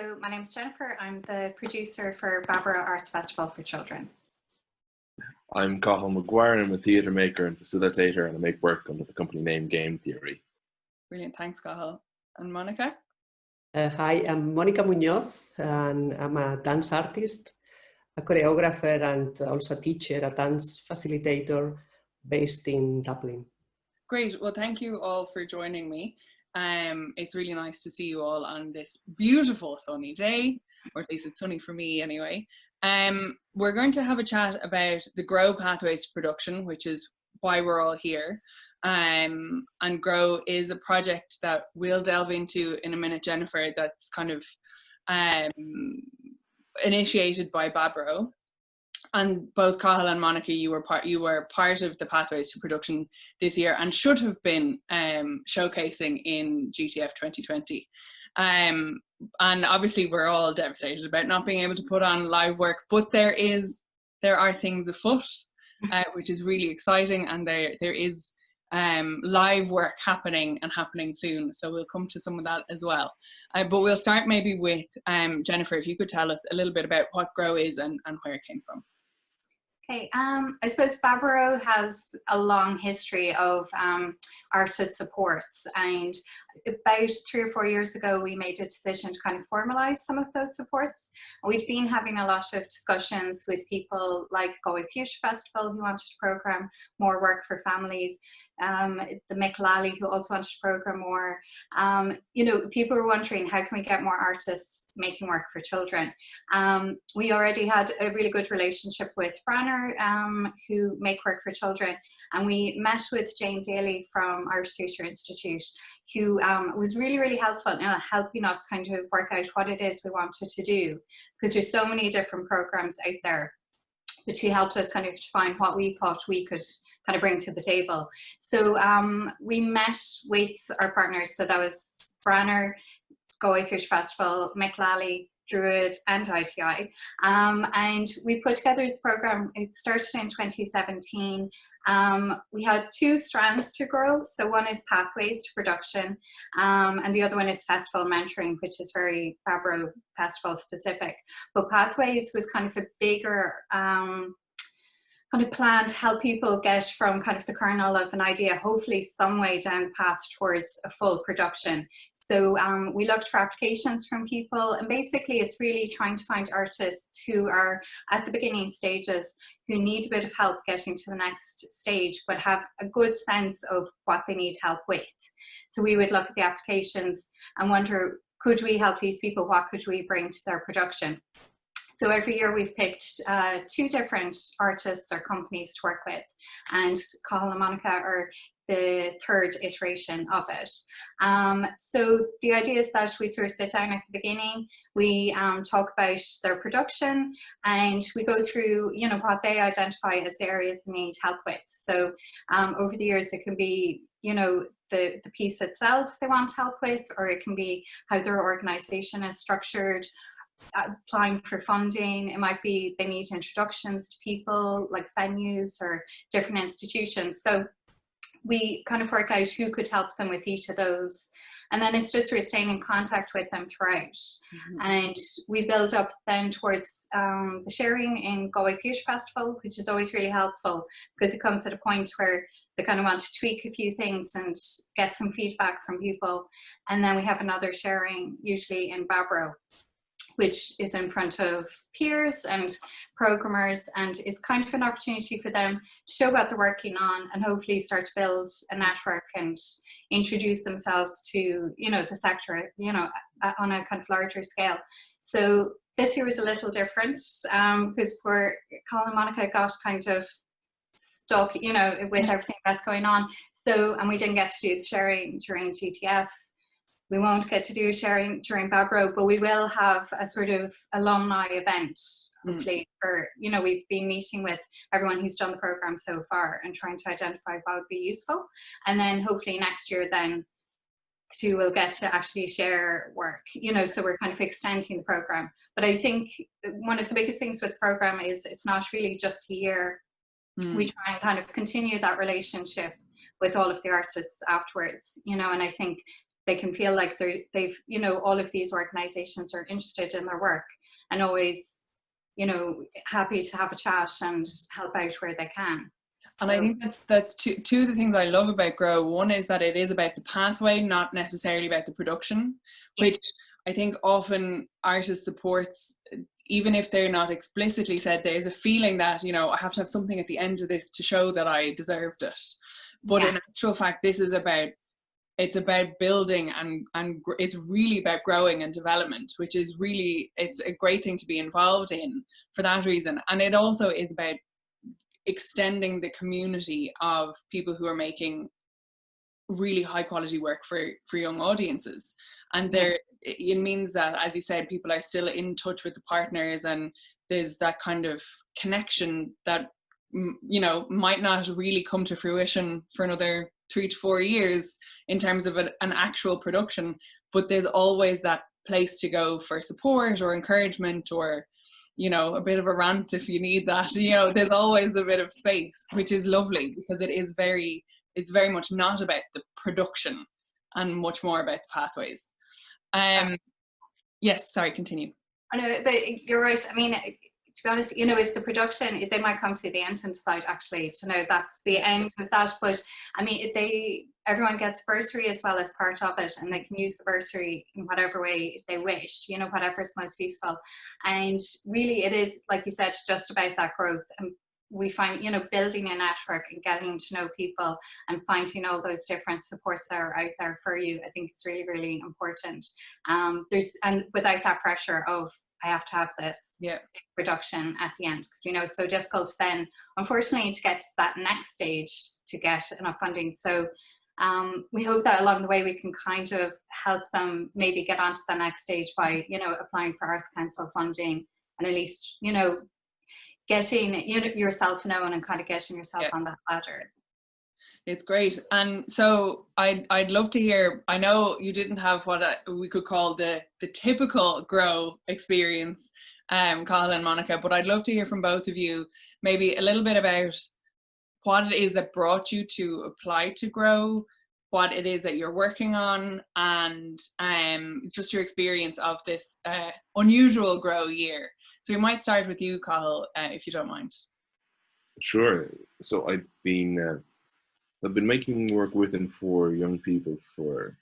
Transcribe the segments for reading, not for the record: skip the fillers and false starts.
So my name is Jennifer. I'm the producer for Baboró Arts Festival for Children. I'm Cathal McGuire. I'm a theatre maker and facilitator, and I make work under the company name Game Theory. Brilliant, thanks Cathal. And Monica? Hi, I'm Monica Munoz, and I'm a dance artist, a choreographer, and also a teacher, a dance facilitator based in Dublin. Great, well thank you all for joining me. It's really nice to see you all on this beautiful sunny day, or at least it's sunny for me anyway. We're going to have a chat about the GROW Pathways to Production, which is why we're all here. And GROW is a project that we'll delve into in a minute, Jennifer, that's kind of initiated by Baboró. And both Cathal and Monica, you were part of the Pathways to Production this year and should have been showcasing in GTF 2020. And obviously we're all devastated about not being able to put on live work, but there are things afoot, which is really exciting, and there is live work happening soon, so we'll come to some of that as well. But we'll start maybe with Jennifer, if you could tell us a little bit about what GROW is and where it came from. Okay, I suppose Baboró has a long history of artist supports, and about 3 or 4 years ago we made a decision to kind of formalise some of those supports. We'd been having a lot of discussions with people like Galway Theatre Festival, who wanted to programme more work for families, the McGuire, who also wanted to programme more. People were wondering, how can we get more artists making work for children? We already had a really good relationship with Branner, who make work for children, and we met with Jane Daly from Irish Theatre Institute, who was really, really helpful in helping us kind of work out what it is we wanted to do, because there's so many different programs out there. But she helped us kind of define what we thought we could kind of bring to the table. So we met with our partners, so that was Branner, Galway Theatre Festival, McGuire, Druid and ITI, and we put together the programme. It started in 2017. We had 2 strands to GROW, so one is Pathways to Production, and the other one is Festival Mentoring, which is very Baboró Festival specific. But Pathways was kind of a bigger kind of plan to help people get from kind of the kernel of an idea, hopefully some way down the path towards a full production. So we looked for applications from people, and basically it's really trying to find artists who are at the beginning stages, who need a bit of help getting to the next stage, but have a good sense of what they need help with. So we would look at the applications and wonder, could we help these people? What could we bring to their production? So every year we've picked 2 different artists or companies to work with, and Cathal and Monica are the 3rd iteration of it. So the idea is that we sort of sit down at the beginning, we talk about their production, and we go through, what they identify as the areas they need help with. So over the years it can be, the piece itself they want help with, or it can be how their organisation is structured, applying for funding. It might be they need introductions to people like venues or different institutions. So we kind of work out who could help them with each of those, and then it's just staying in contact with them throughout. And we build up then towards the sharing in Galway Theatre Festival, which is always really helpful, because it comes at a point where they kind of want to tweak a few things and get some feedback from people. And then we have another sharing usually in Baboró, which is in front of peers and programmers, and is kind of an opportunity for them to show what they're working on and hopefully start to build a network and introduce themselves to, the sector, on a kind of larger scale. So this year was a little different, because poor Cathal and Monica got kind of stuck, with everything that's going on. So, and we didn't get to do the sharing during GTF. We won't get to do sharing during Baboró, but we will have a sort of alumni event, hopefully, for, we've been meeting with everyone who's done the programme so far and trying to identify what would be useful. And then hopefully next year then too we'll get to actually share work, so we're kind of extending the programme. But I think one of the biggest things with the programme is it's not really just a year. We try and kind of continue that relationship with all of the artists afterwards, and I think they can feel like they've, you know, all of these organizations are interested in their work and always, you know, happy to have a chat and help out where they can. And I think that's two of the things I love about Grow. One is that it is about the pathway, not necessarily about the production, which I think often artist supports, even if they're not explicitly said, there's a feeling that, you know, I have to have something at the end of this to show that I deserved it. But in actual fact, this is about, it's about building and it's really about growing and development, which is really, it's a great thing to be involved in for that reason. And it also is about extending the community of people who are making really high quality work for young audiences. And there, it means that, as you said, people are still in touch with the partners, and there's that kind of connection that, you know, might not really come to fruition for another 3 to 4 years in terms of an actual production, but there's always that place to go for support or encouragement, or, you know, a bit of a rant if you need that. You know, there's always a bit of space, which is lovely, because it's very much not about the production and much more about the pathways. Yes, sorry, continue. I know, but you're right. I mean, to be honest, you know, if the production, they might come to the end and decide actually to know that's the end of that. But I mean, everyone gets bursary as well as part of it, and they can use the bursary in whatever way they wish, you know, whatever is most useful. And really, it is, like you said, just about that growth. And we find, you know, building a network and getting to know people and finding all those different supports that are out there for you, I think it's really, really important. And without that pressure of, I have to have this production at the end, because we know it's so difficult then, unfortunately, to get to that next stage to get enough funding. So we hope that along the way we can kind of help them maybe get onto the next stage by, you know, applying for Arts Council funding, and at least, you know, getting, you know, yourself known and kind of getting yourself on that ladder. It's great. And so I'd love to hear, I know you didn't have what we could call the typical Grow experience, Cathal and Monica, but I'd love to hear from both of you maybe a little bit about what it is that brought you to apply to Grow, what it is that you're working on, and just your experience of this unusual Grow year. So we might start with you, Cathal, if you don't mind. Sure. So I've been making work with and for young people for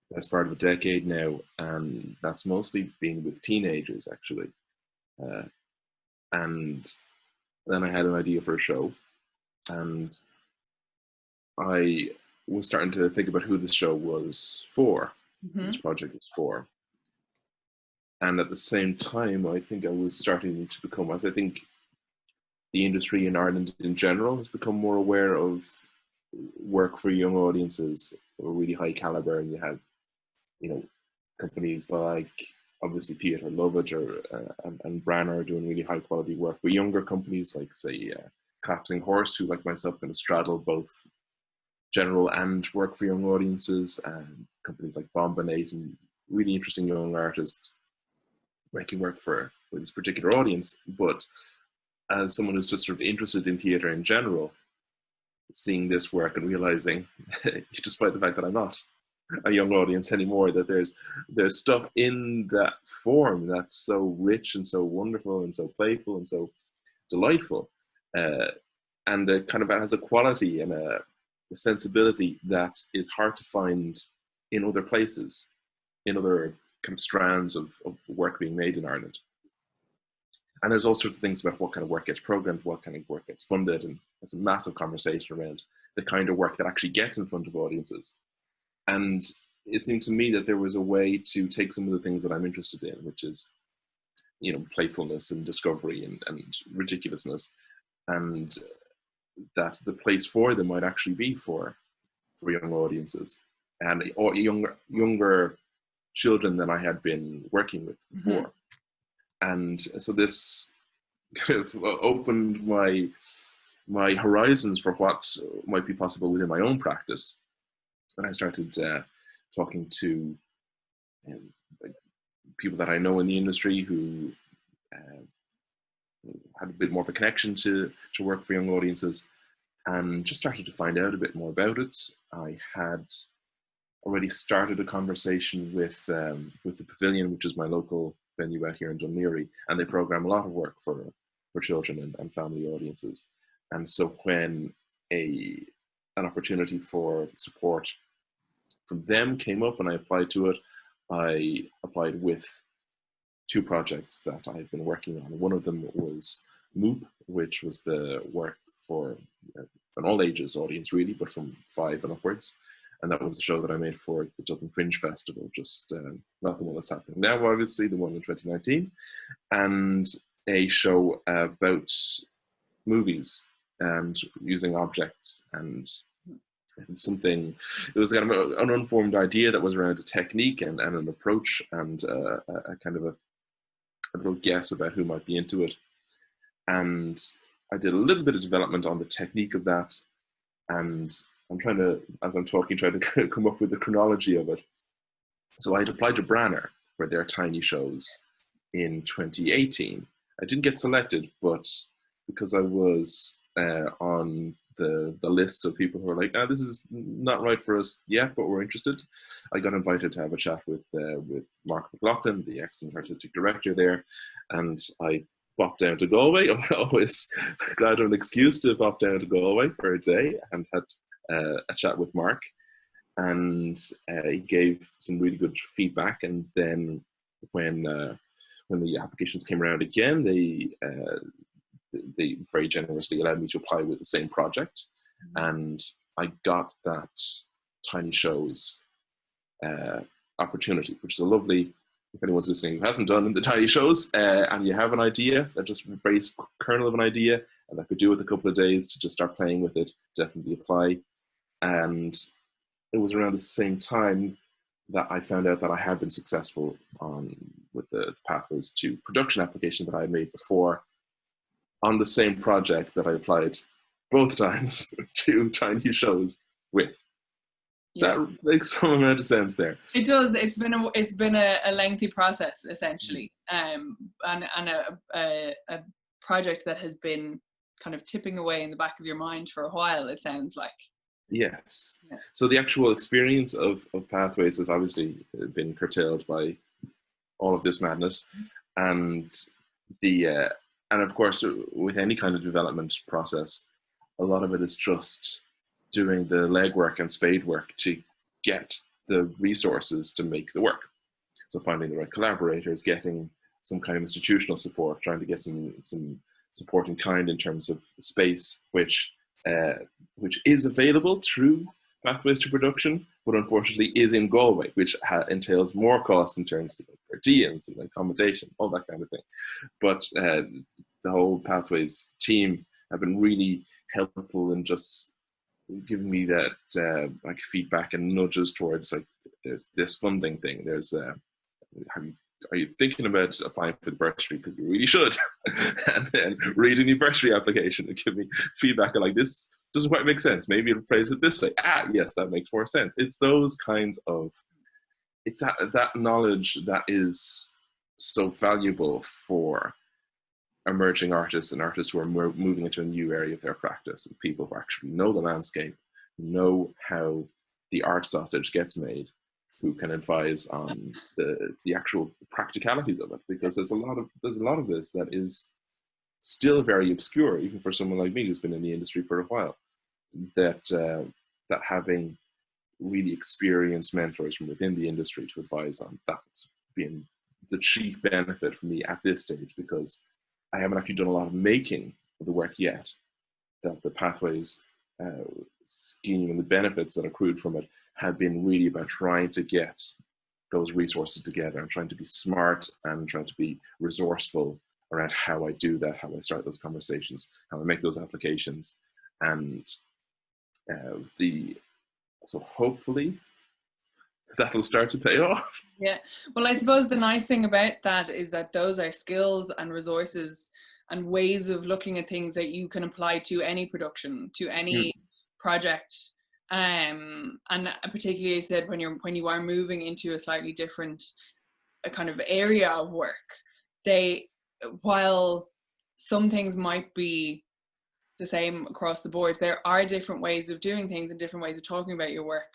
the best part of a decade now, and that's mostly been with teenagers, actually. And then I had an idea for a show, and I was starting to think about who this show was for, this project was for. And at the same time, I think I was starting to become, as I think the industry in Ireland in general has become more aware of work for young audiences of a really high caliber. And you have, you know, companies like obviously Theatre Lovett and Branner are doing really high quality work, but younger companies like, say, Collapsing Horse, who like myself kind of straddle both general and work for young audiences, and companies like Bombinate and really interesting young artists making work for this particular audience. But as someone who's just sort of interested in theatre in general, seeing this work and realizing, despite the fact that I'm not a young audience anymore, that there's stuff in that form that's so rich and so wonderful and so playful and so delightful, and it kind of has a quality and a sensibility that is hard to find in other places, in other kind of strands of work being made in Ireland. And there's all sorts of things about what kind of work gets programmed, what kind of work gets funded, and there's a massive conversation around the kind of work that actually gets in front of audiences. And it seemed to me that there was a way to take some of the things that I'm interested in, which is, you know, playfulness and discovery and ridiculousness, and that the place for them might actually be for young audiences and or younger children than I had been working with before. And so this kind of opened my horizons for what might be possible within my own practice. And I started talking to people that I know in the industry who had a bit more of a connection to work for young audiences, and just started to find out a bit more about it. I had already started a conversation with the Pavilion, which is my local venue out here in Dunleary, and they program a lot of work for children and family audiences. And so when an opportunity for support from them came up and I applied to it, I applied with 2 projects that I've been working on. One of them was MOOP, which was the work for an all ages audience really, but from 5 and upwards. And that was the show that I made for the Dublin Fringe Festival, just not the one that's happening now, obviously, the one in 2019. And a show about movies and using objects and something. It was kind of an unformed idea that was around a technique and an approach and a kind of a little guess about who might be into it. And I did a little bit of development on the technique of that, and I'm trying to, as I'm talking, try to come up with the chronology of it. So I had applied to Branner for their tiny shows in 2018. I didn't get selected, but because I was on the list of people who are like, this is not right for us yet, but we're interested, I got invited to have a chat with Mark McLaughlin, the excellent artistic director there, and I bopped down to Galway. I'm always glad of an excuse to pop down to Galway for a day, and had a chat with Mark, and he gave some really good feedback. And then when the applications came around again, they very generously allowed me to apply with the same project, and I got that tiny shows opportunity, which is a lovely. If anyone's listening who hasn't done the tiny shows and you have an idea, that just very kernel of an idea, and I could do it a couple of days to just start playing with it, definitely apply. And it was around the same time that I found out that I had been successful with the Pathways to Production application that I had made before, on the same project that I applied both times to tiny shows with. Yeah. That makes some amount of sense there. It does. It's been a lengthy process, essentially, and a project that has been kind of tipping away in the back of your mind for a while, it sounds like. Yes. Yeah. So the actual experience of Pathways has obviously been curtailed by all of this madness, and of course, with any kind of development process, a lot of it is just doing the legwork and spade work to get the resources to make the work. So finding the right collaborators, getting some kind of institutional support, trying to get some support in kind in terms of space, which is available through Pathways to Production, but unfortunately is in Galway, which entails more costs in terms of per diems and accommodation, all that kind of thing. But the whole Pathways team have been really helpful in just giving me that like feedback and nudges towards, like, there's this funding thing. There's are you thinking about applying for the bursary? Because you really should. And then reading the bursary application and give me feedback like, this doesn't quite make sense. Maybe it'll phrase it this way. Yes, that makes more sense. It's those kinds of, it's that knowledge that is so valuable for emerging artists and artists who are moving into a new area of their practice, and people who actually know the landscape, know how the art sausage gets made, who can advise on the actual practicalities of it, because there's a lot of this that is still very obscure, even for someone like me who's been in the industry for a while. That having really experienced mentors from within the industry to advise on, that's been the chief benefit for me at this stage, because I haven't actually done a lot of making of the work yet. That the Pathways scheme and the benefits that accrued from it have been really about trying to get those resources together and trying to be smart and trying to be resourceful around how I do that, how I start those conversations, how I make those applications. And so hopefully that'll start to pay off. Yeah. Well, I suppose the nice thing about that is that those are skills and resources and ways of looking at things that you can apply to any production, to any project. And particularly, I said, when you are moving into a slightly different kind of area of work, while some things might be the same across the board, there are different ways of doing things and different ways of talking about your work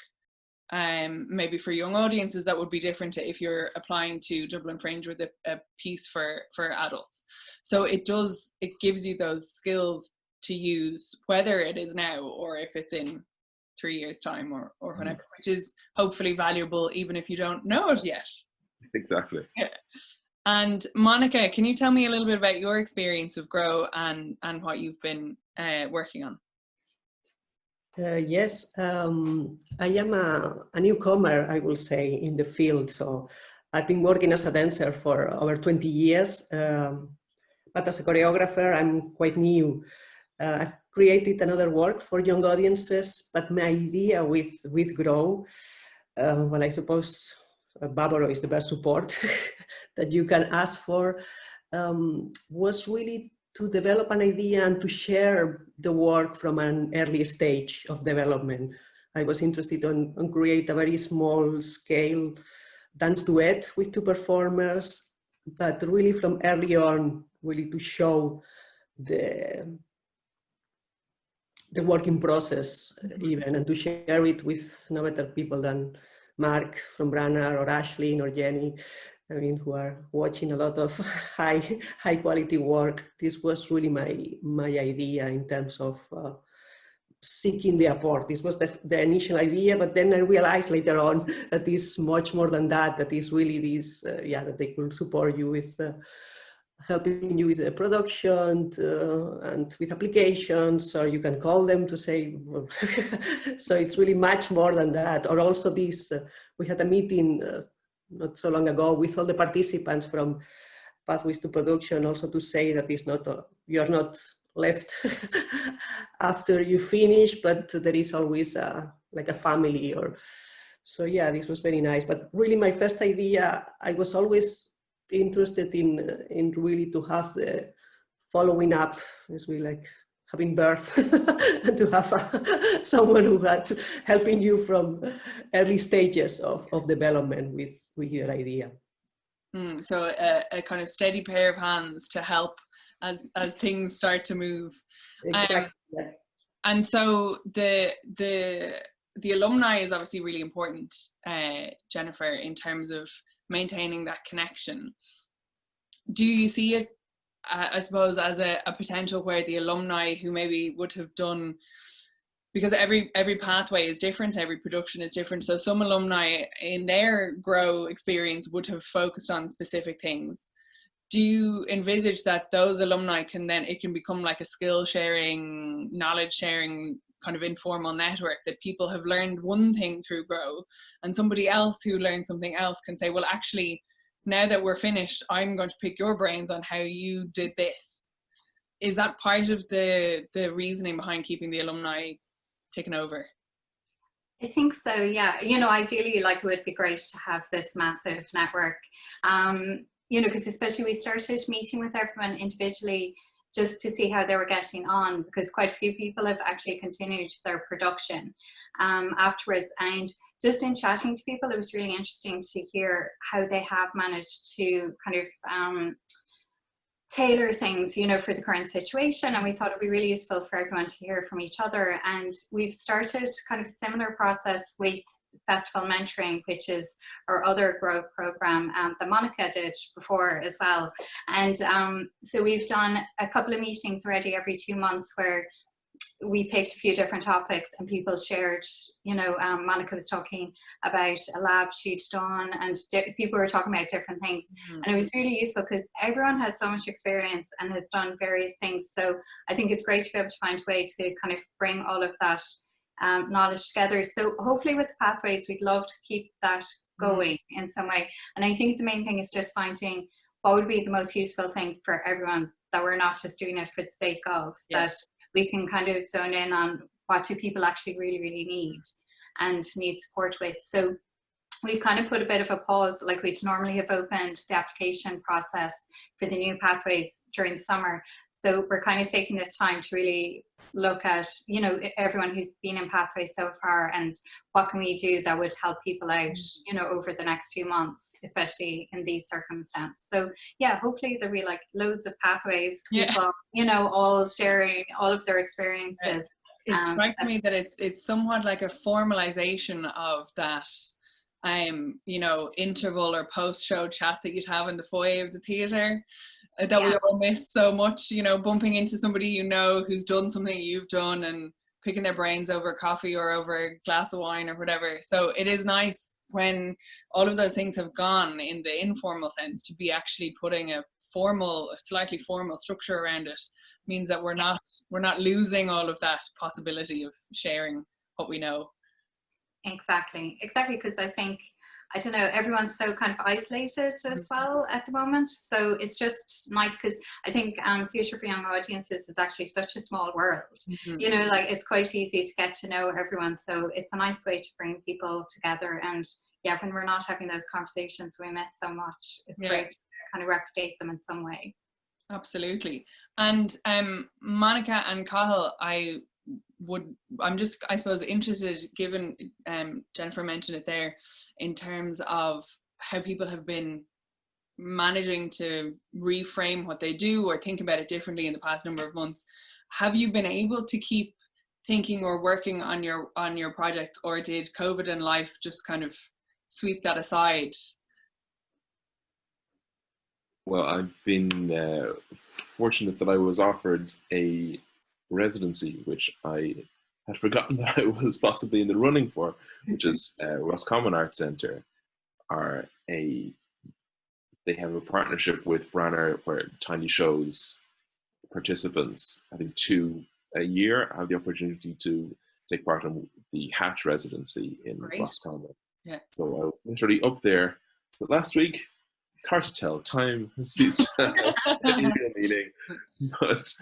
maybe for young audiences that would be different to if you're applying to Dublin Fringe with a piece for adults. So it gives you those skills to use, whether it is now or if it's in 3 years time or whenever, which is hopefully valuable even if you don't know it yet. Exactly. Yeah. And Monica, can you tell me a little bit about your experience of GROW and what you've been working on? Yes, I am a newcomer, I will say, in the field. So I've been working as a dancer for over 20 years, but as a choreographer, I'm quite new. I've created another work for young audiences, but my idea with GROW, well, I suppose Baboró is the best support that you can ask for, was really to develop an idea and to share the work from an early stage of development. I was interested in create a very small scale dance duet with 2 performers, but really from early on, really to show the working process even, and to share it with no better people than Mark from Branagh or Ashlyn or Jenny, I mean, who are watching a lot of high quality work. This was really my idea in terms of seeking the support. This was the initial idea, but then I realized later on that it's much more than that, that is really this, that they could support you with helping you with the production and with applications, or you can call them to say, so it's really much more than that. Or also this, we had a meeting not so long ago with all the participants from Pathways to Production, also to say that it's not, you're not left after you finish, but there is always like a family. Or so yeah, this was very nice. But really my first idea, I was always interested in really to have the following up, as we like having birth, and to have someone who had helping you from early stages of development with your idea. So a kind of steady pair of hands to help as things start to move. Exactly. And so the alumni is obviously really important, Jennifer, in terms of maintaining that connection. Do you see it, I suppose, as a potential where the alumni who maybe would have done, because every pathway is different, every production is different, so some alumni in their GROW experience would have focused on specific things. Do you envisage that those alumni can then, it can become like a skill sharing, knowledge sharing kind of informal network, that people have learned one thing through GROW and somebody else who learned something else can say, well, actually, now that we're finished, I'm going to pick your brains on how you did this. Is that part of the reasoning behind keeping the alumni taken over? I think so, yeah. You know, ideally, like, it would be great to have this massive network. You know, because especially we started meeting with everyone individually just to see how they were getting on, because quite a few people have actually continued their production afterwards. And just in chatting to people, it was really interesting to hear how they have managed to kind of tailor things, you know, for the current situation. And we thought it'd be really useful for everyone to hear from each other. And we've started kind of a similar process with Festival Mentoring, which is our other GROW program that Monica did before as well. And so we've done a couple of meetings already every 2 months where we picked a few different topics and people shared, you know, Monica was talking about a lab she'd done, and people were talking about different things. And it was really useful because everyone has so much experience and has done various things. So I think it's great to be able to find a way to kind of bring all of that knowledge together. So hopefully with the pathways, we'd love to keep that going in some way. And I think the main thing is just finding what would be the most useful thing for everyone, that we're not just doing it for the sake of, that we can kind of zone in on what do people actually really, really need and need support with. So we've kind of put a bit of a pause, like we'd normally have opened the application process for the new pathways during the summer. So we're kind of taking this time to really look at, you know, everyone who's been in pathways so far and what can we do that would help people out, you know, over the next few months, especially in these circumstances. So yeah, hopefully there'll be like loads of pathways, people, you know, all sharing all of their experiences. It strikes me that it's somewhat like a formalization of that, you know, interval or post-show chat that you'd have in the foyer of the theatre that we all miss so much, you know, bumping into somebody you know who's done something you've done and picking their brains over coffee or over a glass of wine or whatever. So it is nice when all of those things have gone in the informal sense to be actually putting a slightly formal structure around it. Means that we're not losing all of that possibility of sharing what we know. Exactly, because I think, I don't know, everyone's so kind of isolated as well at the moment. So it's just nice because I think Theatre for Young Audiences is actually such a small world. You know, like it's quite easy to get to know everyone. So it's a nice way to bring people together. And yeah, when we're not having those conversations, we miss so much. It's great to kind of replicate them in some way. Absolutely. And Monica and Cathal, I'm just, I suppose, interested, given Jennifer mentioned it there, in terms of how people have been managing to reframe what they do or think about it differently in the past number of months. Have you been able to keep thinking or working on your projects, or did COVID and life just kind of sweep that aside? Well, I've been fortunate that I was offered a residency, which I had forgotten that I was possibly in the running for, which is Roscommon Arts Centre. They have a partnership with Branagh where Tiny Shows participants, I think 2 a year, have the opportunity to take part in the Hatch residency in Roscommon. Yeah. So I was literally up there. But last week, it's hard to tell. Time has ceased any real meaning. But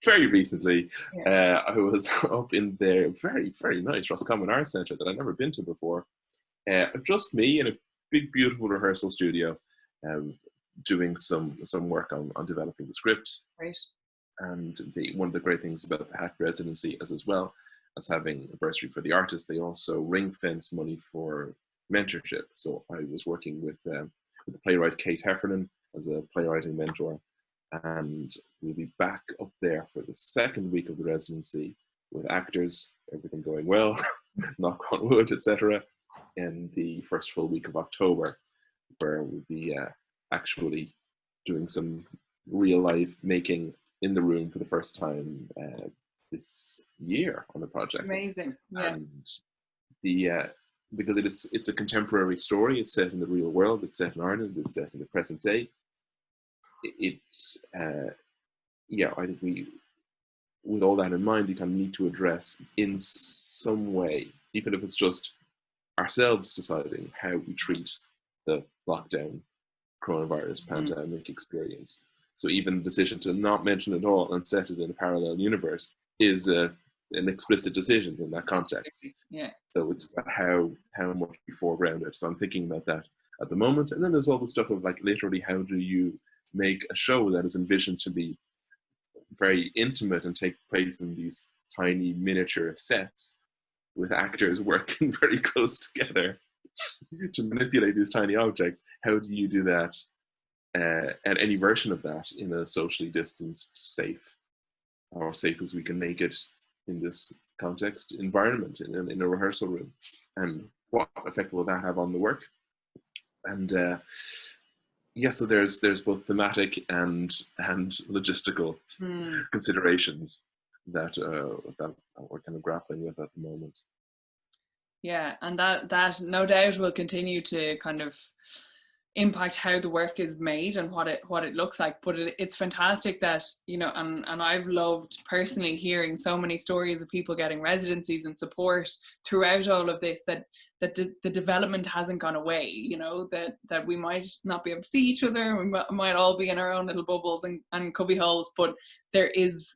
very recently, I was up in their very, very nice Roscommon Arts Centre that I'd never been to before. Just me in a big, beautiful rehearsal studio, doing some work on developing the script. Right. And one of the great things about the Hatch residency is, as well as having a bursary for the artist, they also ring fence money for mentorship. So I was working with the playwright Kate Heffernan as a playwriting mentor, and we'll be back up there for the second week of the residency with actors, everything going well, knock on wood, etc., in the first full week of October, where we'll be actually doing some real life making in the room for the first time this year on the project. Amazing. Yeah. And because it's a contemporary story, it's set in the real world, it's set in Ireland, it's set in the present day. I think we, with all that in mind, we kind of need to address in some way, even if it's just ourselves deciding how we treat the lockdown coronavirus pandemic experience. So even the decision to not mention it all and set it in a parallel universe is an explicit decision in that context. Yeah. So it's how much we foreground it. So I'm thinking about that at the moment. And then there's all the stuff of, like, literally, how do you make a show that is envisioned to be very intimate and take place in these tiny miniature sets with actors working very close together to manipulate these tiny objects? How do you do that, and any version of that, in a socially distanced, safe, or safe as we can make it in this context environment, in a rehearsal room? And what effect will that have on the work? And so there's both thematic and logistical considerations that we're kind of grappling with at the moment. Yeah, and that no doubt will continue to kind of impact how the work is made and what it looks like. But it's fantastic that, you know, and I've loved personally hearing so many stories of people getting residencies and support throughout all of this, that the development hasn't gone away, you know, that we might not be able to see each other, we might all be in our own little bubbles and cubby holes, but there is,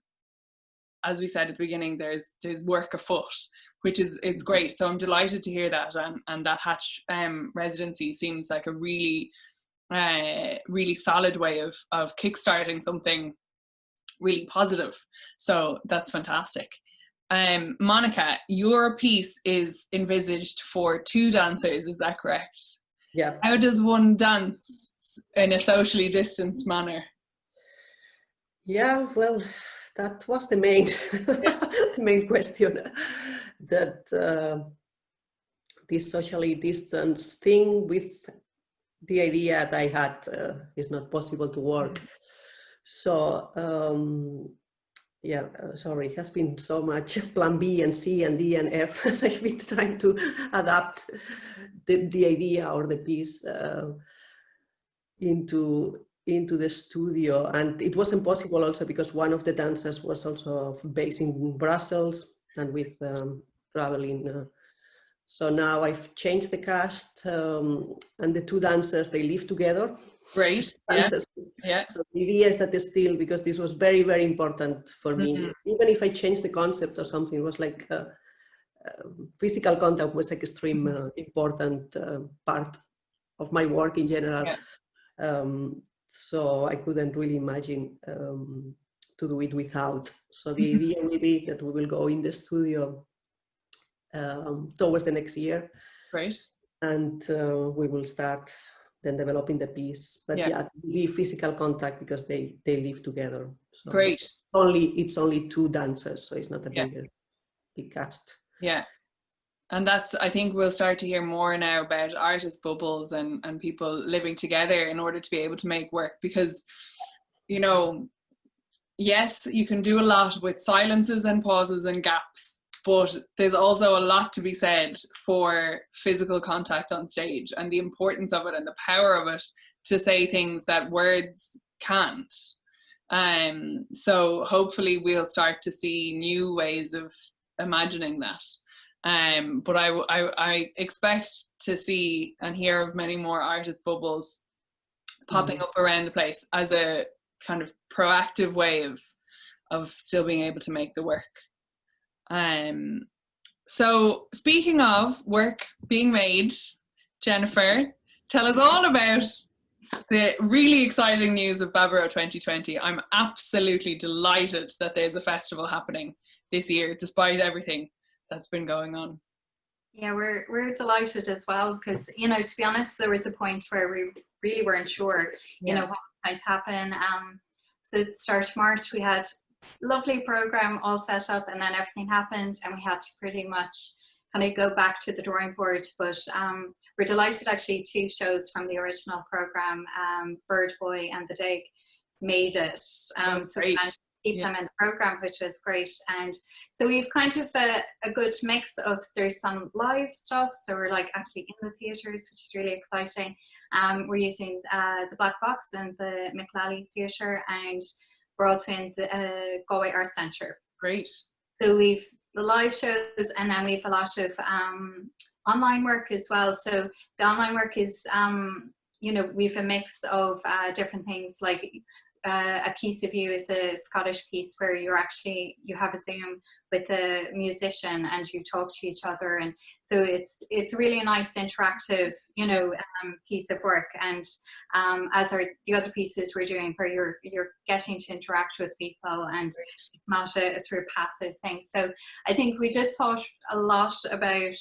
as we said at the beginning, there's work afoot, which is, it's great. So I'm delighted to hear that, and that Hatch residency seems like a really really solid way of kickstarting something really positive. So that's fantastic. Monica, your piece is envisaged for 2 dancers, is that correct? Yeah. How does one dance in a socially distanced manner? Yeah, well, that was the main the main question, that this socially distanced thing with the idea that I had is not possible to work. So yeah, sorry, it has been so much plan B and C and D and F as I've been trying to adapt the idea or the piece into the studio. And it wasn't possible also because one of the dancers was also based in Brussels and with traveling. So now I've changed the cast, and the two dancers, they live together. Great. Yeah. So the idea is that they still, because this was very, very important for me. Even if I changed the concept or something, it was like physical contact was like extreme important part of my work in general. So I couldn't really imagine to do it without. So the idea will be that we will go in the studio towards the next year. Great. And we will start then developing the piece. But yeah, it will be physical contact because they live together. So great. It's only two dancers, so it's not a big cast. Yeah. And that's, I think we'll start to hear more now about artist bubbles and people living together in order to be able to make work, because, you know, yes, you can do a lot with silences and pauses and gaps, but there's also a lot to be said for physical contact on stage and the importance of it and the power of it to say things that words can't. So hopefully we'll start to see new ways of imagining that. But I expect to see and hear of many more artist bubbles popping up around the place as a kind of proactive way of still being able to make the work. So speaking of work being made, Jennifer, tell us all about the really exciting news of Baboró 2020. I'm absolutely delighted that there's a festival happening this year, despite everything that's been going on. Yeah, we're delighted as well, because, you know, to be honest, there was a point where we really weren't sure, you know, what was going to happen. So at the start of March, we had a lovely program all set up, and then everything happened and we had to pretty much kind of go back to the drawing board. But we're delighted, actually, 2 shows from the original program, Bird Boy and The Dig, made it. So we managed to keep them in the program, which was great. And so we've kind of a good mix of, there's some live stuff, so we're like actually in the theatres, which is really exciting. We're using the Black Box and the McLally Theatre, and we're also in the Galway Art Centre. Great. So we've the live shows, and then we've a lot of online work as well. So the online work is, you know, we've a mix of different things, like a piece of you is a Scottish piece where you have a Zoom with a musician and you talk to each other, and so it's really a nice interactive, you know, piece of work. And as are the other pieces we're doing, where you're getting to interact with people, and it's not a sort of passive thing. So I think we just thought a lot about,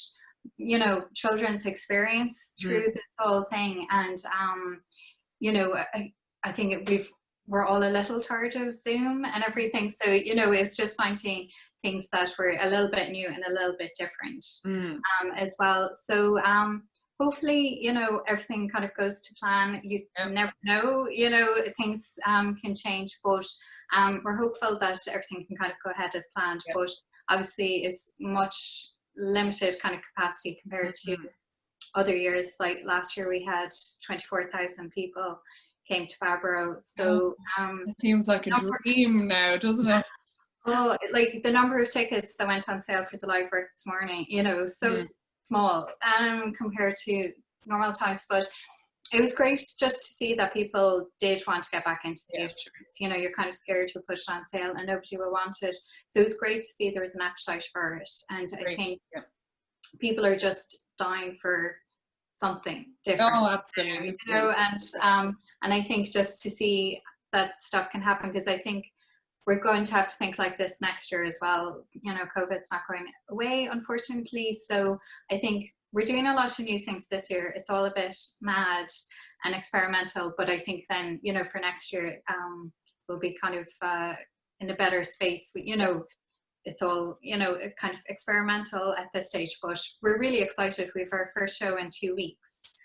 you know, children's experience through this whole thing. And you know, I think we're all a little tired of Zoom and everything. So, you know, it's just finding things that were a little bit new and a little bit different as well. So hopefully, you know, everything kind of goes to plan. You never know, you know, things can change, but we're hopeful that everything can kind of go ahead as planned. But obviously it's much limited kind of capacity compared to other years. Like last year we had 24,000 people came to Baboró. So it seems like a dream now, doesn't it? Oh, like the number of tickets that went on sale for the live work this morning, you know, so small compared to normal times. But it was great just to see that people did want to get back into the theatres. You know, you're kind of scared to push it on sale and nobody will want it. So it was great to see there was an appetite for it. And I think people are just dying for something different. Oh, absolutely. You know, and I think just to see that stuff can happen, because I think we're going to have to think like this next year as well. You know, COVID's not going away, unfortunately. So I think we're doing a lot of new things this year. It's all a bit mad and experimental, but I think then, you know, for next year, we'll be kind of in a better space. You know, it's all, you know, kind of experimental at this stage, but we're really excited. We have our first show in 2 weeks.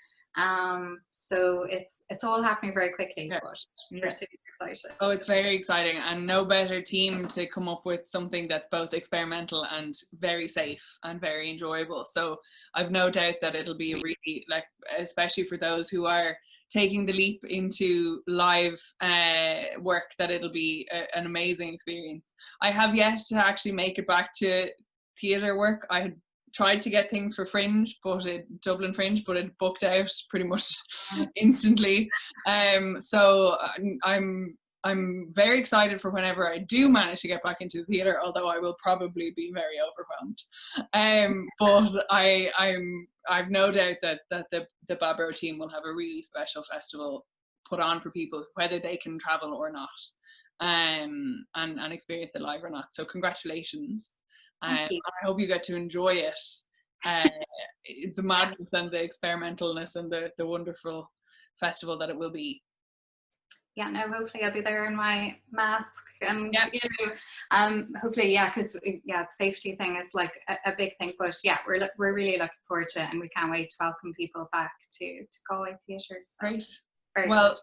So it's all happening very quickly, Yeah. but we're super excited. Oh, it's very exciting, and no better team to come up with something that's both experimental and very safe and very enjoyable. So I've no doubt that it'll be really, like, especially for those who are taking the leap into live work, that it'll be an amazing experience. I have yet to actually make it back to theatre work. I had tried to get things for Fringe, Dublin Fringe, but it booked out pretty much instantly. So I'm very excited for whenever I do manage to get back into the theatre, although I will probably be very overwhelmed. But I've no doubt that the Baboró team will have a really special festival put on for people, whether they can travel or not, and experience it live or not. So congratulations. I hope you get to enjoy it, the madness and the experimentalness and the wonderful festival that it will be. Yeah, no, hopefully I'll be there in my mask, and you know, hopefully, because the safety thing is like a big thing. But yeah, we're really looking forward to it, and we can't wait to welcome people back to Galway theatres. So. Great. Well,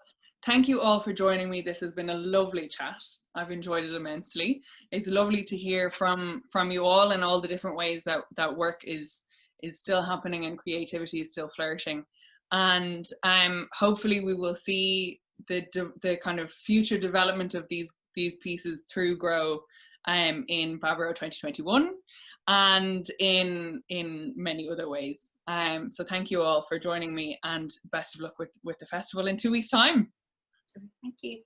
thank you all for joining me. This has been a lovely chat. I've enjoyed it immensely. It's lovely to hear from you all and all the different ways that work is still happening and creativity is still flourishing. And hopefully we will see the kind of future development of these pieces through GROW in Baboró 2021 and in many other ways. So thank you all for joining me, and best of luck with the festival in 2 weeks' time. Thank you.